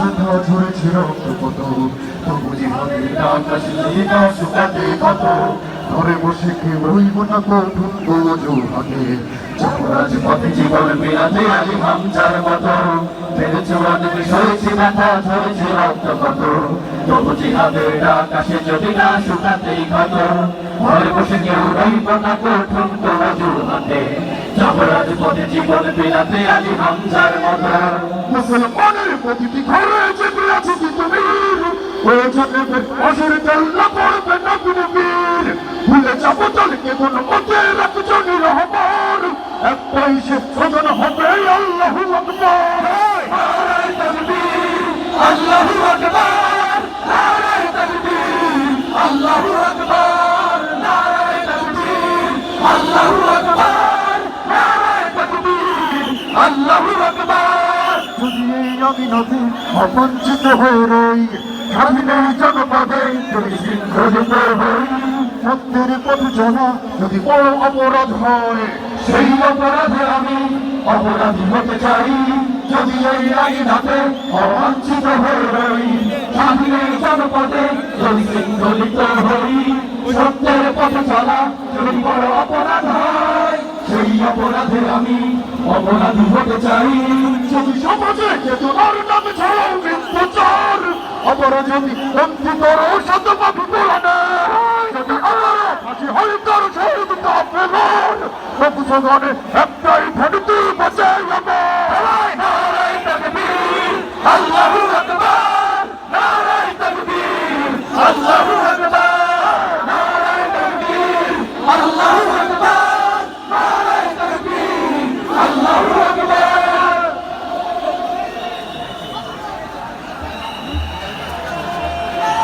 মাথা ঝরেছে রক্ত কত, তবু জিহাদের ডাক আসলে না শুকাতে কত। ঘরে বসে কেউ রইব না কঠোর অজুহাতে, যমরাজ পথে জীবন বিলাতে আলী হামজার মতো। মেরেছে অনেক সয়েছে ব্যথা ঝরেছে রক্ত কত, তবু জিহাদের ডাক আসে যদি না শুকাতেই কত। ঘরে বসে কেউ রইব না কঠোর অজুহাতে, যমরাজ পথে জীবন বিলাতে আলী হামজার মতো। মুসলমানের প্রতিটি ঘরে জেগে আছে তুমি, প্রয়োজনে অসুরিত আল্লাহ পড়বে না কোনো বীর। ভুলে যাবো চলকে কোনো মতে রাখছো নিরহমান, একটাই সে সজন হবে আল্লাহু আকবার। নারায়ে তাকবীর, আল্লাহু আকবার, নারায়ে তাকবীর, আল্লাহু আকবার, নারায়ে তাকবীর, আল্লাহু আকবার, নারায়ে তাকবীর, আল্লাহু আকবার। যদি এই আমি নদী অবঞ্চিত হয়ে রই, স্বাধীনের জনপদে যদি শৃঙ্খলিত হই, সত্যের পথ চলা যদি বড় অপরাধ হয়, সেই অপরাধে আমি অপরাধী হতে চাই। যদি এই আইনাতে অবাঞ্ছিত হয়ে রই, স্বাধীনের জনপদে যদি শৃঙ্খলিত হই, সত্যের পথ চলা যদি বড় অপরাধ হয়, সেই অপরাধে আমি অপরাধী হতে চাই। যদি সমাজে চেতনার নামে ছড়াও মিথ্যাচার, অপরাধ যদি বন্ধু করো শতভাগ তুলনা, যদি আমার ফাঁসি হয় তার শহীদ কাফেলান, মুসলমানে একটাই ভেড়িতে বাঁচাই আমার। নারায়ে তাকবীর, আল্লাহু আকবার।